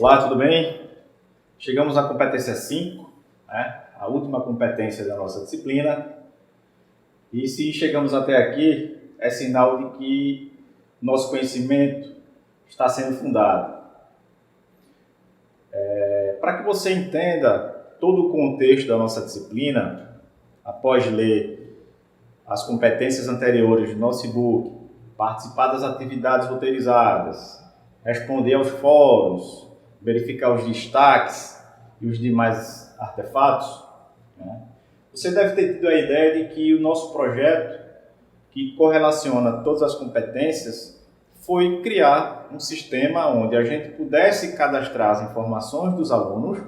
Olá, tudo bem? Chegamos à competência 5, né? A última competência da nossa disciplina. E se chegamos até aqui, é sinal de que nosso conhecimento está sendo fundado. Para que você entenda todo o contexto da nossa disciplina, após ler as competências anteriores do nosso e-book, participar das atividades roteirizadas, responder aos fóruns, verificar os destaques e os demais artefatos, né? Você deve ter tido a ideia de que o nosso projeto, que correlaciona todas as competências, foi criar um sistema onde a gente pudesse cadastrar as informações dos alunos,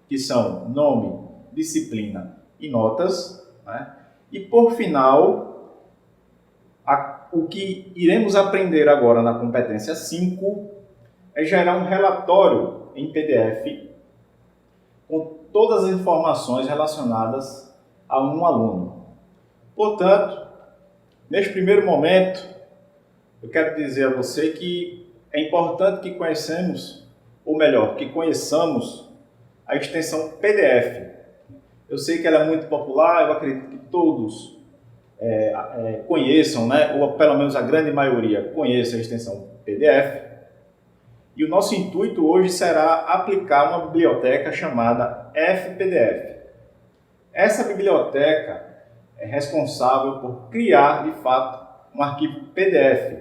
que são nome, disciplina e notas, né? E por final, o que iremos aprender agora na competência 5 é gerar um relatório em PDF com todas as informações relacionadas a um aluno. Portanto, neste primeiro momento, eu quero dizer a você que é importante que conheçamos a extensão PDF. Eu sei que ela é muito popular, eu acredito que todos conheçam, né? Ou pelo menos a grande maioria conheça a extensão PDF. E o nosso intuito hoje será aplicar uma biblioteca chamada FPDF. Essa biblioteca é responsável por criar, de fato, um arquivo PDF.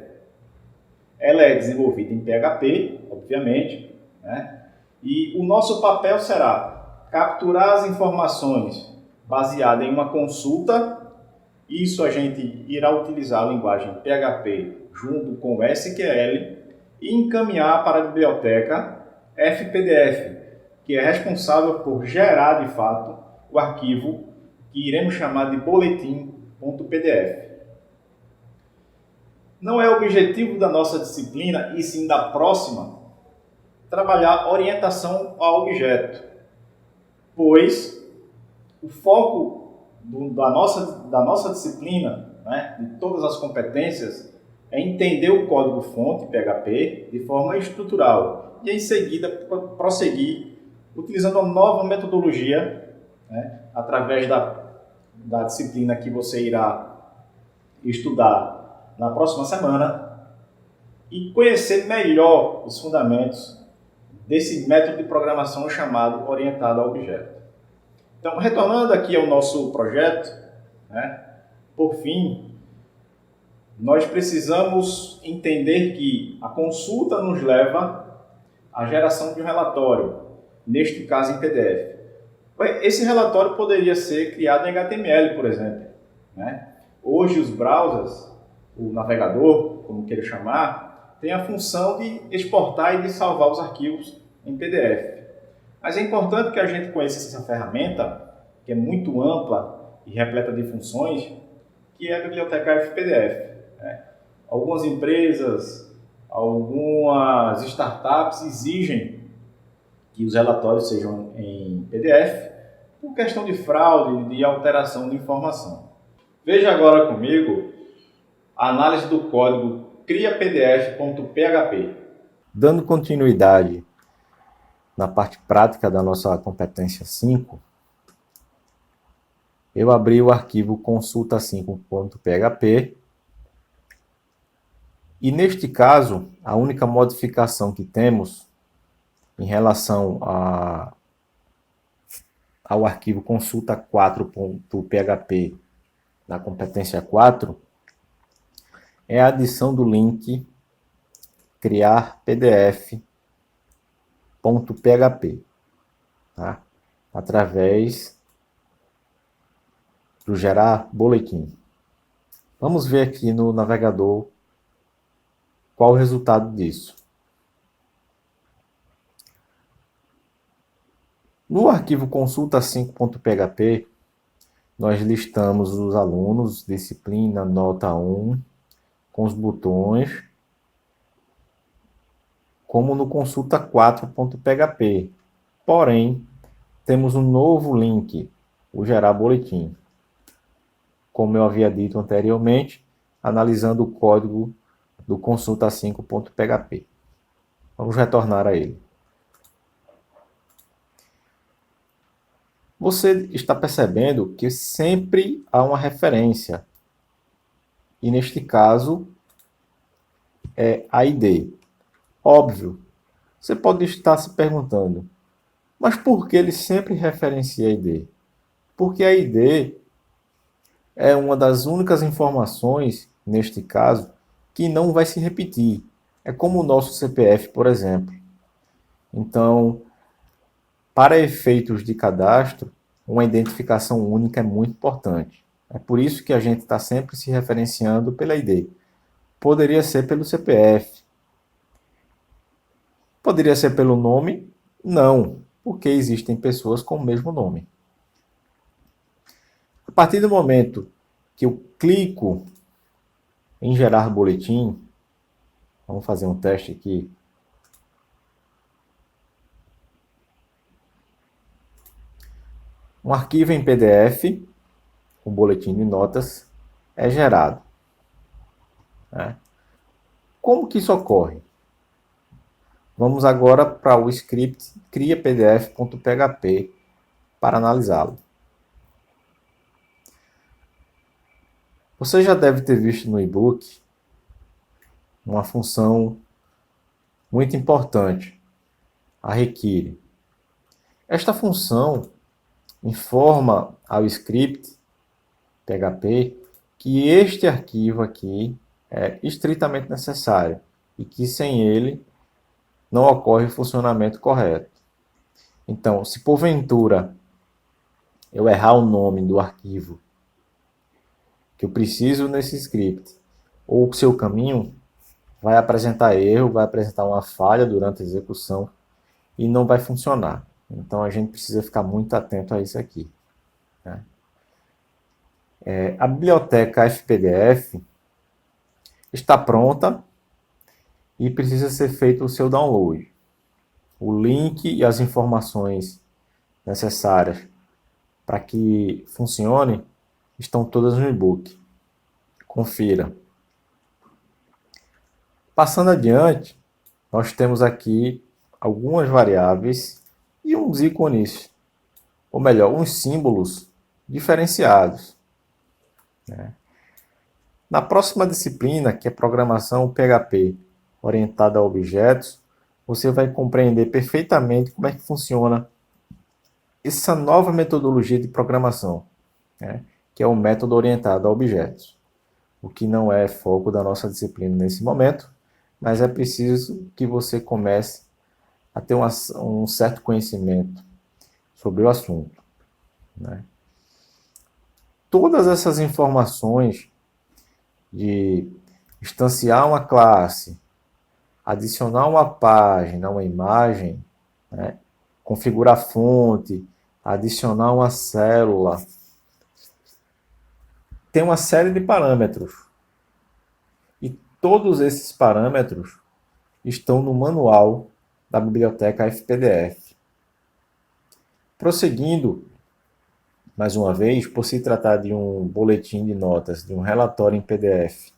Ela é desenvolvida em PHP, obviamente, né? E o nosso papel será capturar as informações baseadas em uma consulta. Isso a gente irá utilizar a linguagem PHP junto com o SQL e encaminhar para a biblioteca FPDF, que é responsável por gerar, de fato, o arquivo que iremos chamar de boletim.pdf. Não é objetivo da nossa disciplina, e sim da próxima, trabalhar orientação ao objeto, pois o foco da nossa disciplina, né, de todas as competências, é entender o código-fonte PHP de forma estrutural e, em seguida, prosseguir utilizando uma nova metodologia, né, através da disciplina que você irá estudar na próxima semana, e conhecer melhor os fundamentos desse método de programação chamado orientado a objeto. Então, retornando aqui ao nosso projeto, né, por fim, nós precisamos entender que a consulta nos leva à geração de um relatório, neste caso em PDF. Esse relatório poderia ser criado em HTML, por exemplo, né? Hoje os browsers, o navegador, como queira chamar, tem a função de exportar e de salvar os arquivos em PDF. Mas é importante que a gente conheça essa ferramenta, que é muito ampla e repleta de funções, que é a biblioteca FPDF. Algumas empresas, algumas startups exigem que os relatórios sejam em PDF por questão de fraude, de alteração de informação. Veja agora comigo a análise do código criapdf.php. Dando continuidade na parte prática da nossa competência 5, eu abri o arquivo consulta5.php e, neste caso, a única modificação que temos em relação ao arquivo consulta4.php na competência 4 é a adição do link criar pdf.php, tá? Através do gerar boletim. Vamos ver aqui no navegador qual o resultado disso. No arquivo consulta5.php, nós listamos os alunos, disciplina, nota 1, com os botões, como no consulta4.php. Porém, temos um novo link, o gerar boletim. Como eu havia dito anteriormente, analisando o código do consulta5.php. Vamos retornar a ele. Você está percebendo que sempre há uma referência, e neste caso é a ID. Óbvio, você pode estar se perguntando, mas por que ele sempre referencia a ID? Porque a ID é uma das únicas informações, neste caso, que não vai se repetir. É como o nosso CPF, por exemplo. Então, para efeitos de cadastro, uma identificação única é muito importante. É por isso que a gente está sempre se referenciando pela ID. Poderia ser pelo CPF. Poderia ser pelo nome? Não, porque existem pessoas com o mesmo nome. A partir do momento que eu clico em gerar boletim, vamos fazer um teste aqui. Um arquivo em PDF, um boletim de notas, é gerado. Né? Como que isso ocorre? Vamos agora para o script cria-pdf.php para analisá-lo. Você já deve ter visto no e-book uma função muito importante, a require. Esta função informa ao script PHP que este arquivo aqui é estritamente necessário e que sem ele não ocorre o funcionamento correto. Então, se porventura eu errar o nome do arquivo que eu preciso nesse script, ou o seu caminho, vai apresentar erro, vai apresentar uma falha durante a execução e não vai funcionar. Então a gente precisa ficar muito atento a isso aqui. Né? A biblioteca FPDF está pronta e precisa ser feito o seu download. O link e as informações necessárias para que funcione estão todas no e-book. Confira. Passando adiante, nós temos aqui algumas variáveis e uns ícones, ou melhor, uns símbolos diferenciados. Né? Na próxima disciplina, que é Programação PHP orientada a objetos, você vai compreender perfeitamente como é que funciona essa nova metodologia de programação, né? Que é o método orientado a objetos. O que não é foco da nossa disciplina nesse momento, mas é preciso que você comece a ter um certo conhecimento sobre o assunto. Né? Todas essas informações de instanciar uma classe, adicionar uma página, uma imagem, né? Configurar fonte, adicionar uma célula, tem uma série de parâmetros. E todos esses parâmetros estão no manual da biblioteca FPDF. Prosseguindo, mais uma vez, por se tratar de um boletim de notas, de um relatório em PDF,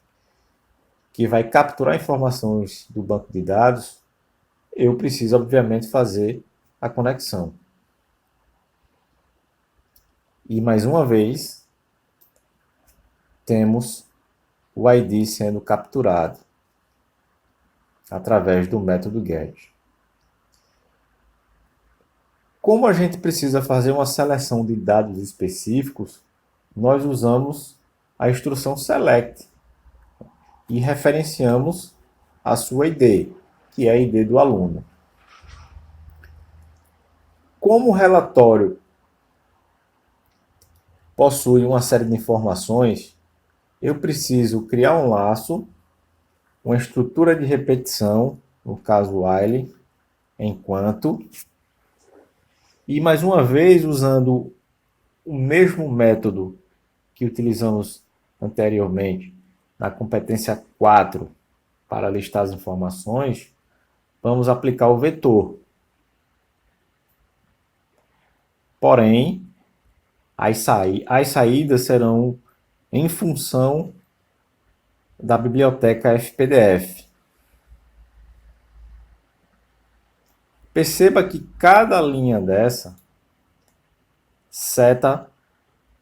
que vai capturar informações do banco de dados, eu preciso, obviamente, fazer a conexão. E, mais uma vez, temos o ID sendo capturado através do método GET. Como a gente precisa fazer uma seleção de dados específicos, nós usamos a instrução SELECT e referenciamos a sua ID, que é a ID do aluno. Como o relatório possui uma série de informações, eu preciso criar um laço, uma estrutura de repetição, no caso while, enquanto, e mais uma vez usando o mesmo método que utilizamos anteriormente na competência 4 para listar as informações, vamos aplicar o vetor. Porém, as saídas serão em função da biblioteca FPDF. Perceba que cada linha dessa seta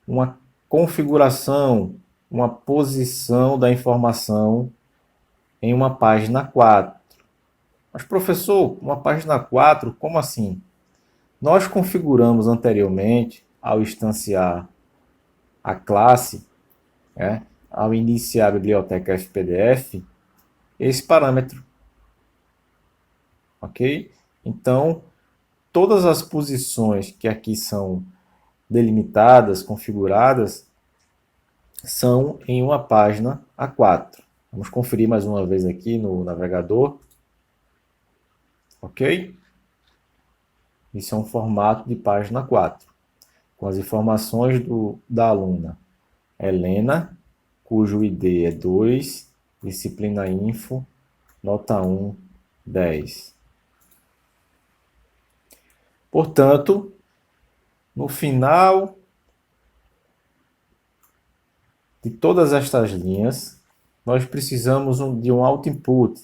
uma configuração, uma posição da informação em uma página 4. Mas, professor, uma página 4, como assim? Nós configuramos anteriormente, ao instanciar a classe, né, ao iniciar a biblioteca FPDF, esse parâmetro. Ok? Então, todas as posições que aqui são delimitadas, configuradas, são em uma página A4. Vamos conferir mais uma vez aqui no navegador. Ok? Isso é um formato de página 4, com as informações da aluna Helena, cujo ID é 2, disciplina info, nota 1, 10. Portanto, no final de todas estas linhas, nós precisamos de um output,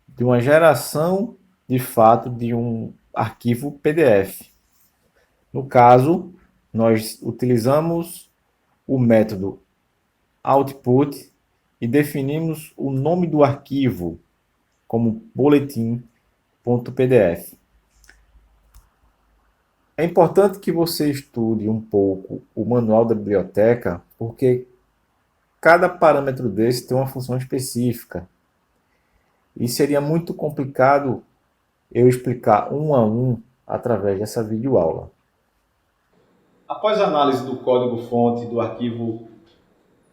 de uma geração de fato de um arquivo PDF. No caso, nós utilizamos o método output e definimos o nome do arquivo como boletim.pdf. É importante que você estude um pouco o manual da biblioteca, porque cada parâmetro desse tem uma função específica. E seria muito complicado eu explicar um a um através dessa videoaula. Após a análise do código-fonte do arquivo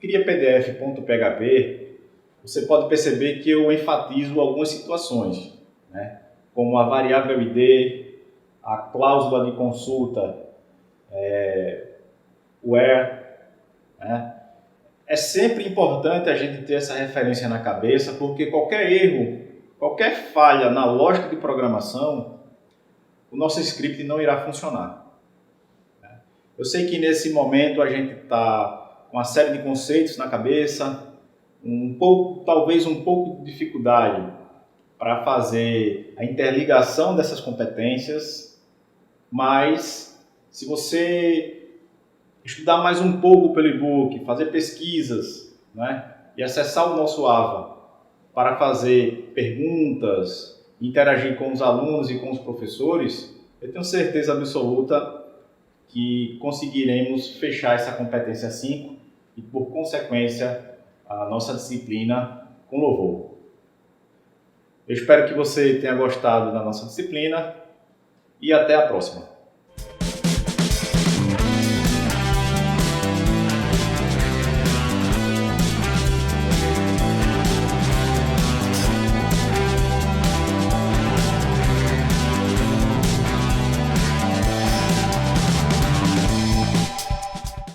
criapdf.php, você pode perceber que eu enfatizo algumas situações, né? Como a variável ID, a cláusula de consulta, where, né? É sempre importante a gente ter essa referência na cabeça, porque qualquer erro, qualquer falha na lógica de programação, o nosso script não irá funcionar. Eu sei que nesse momento a gente está com uma série de conceitos na cabeça, talvez um pouco de dificuldade para fazer a interligação dessas competências, mas se você estudar mais um pouco pelo e-book, fazer pesquisas, né, e acessar o nosso AVA para fazer perguntas, interagir com os alunos e com os professores, eu tenho certeza absoluta que conseguiremos fechar essa competência 5 e, por consequência, a nossa disciplina com louvor. Eu espero que você tenha gostado da nossa disciplina e até a próxima.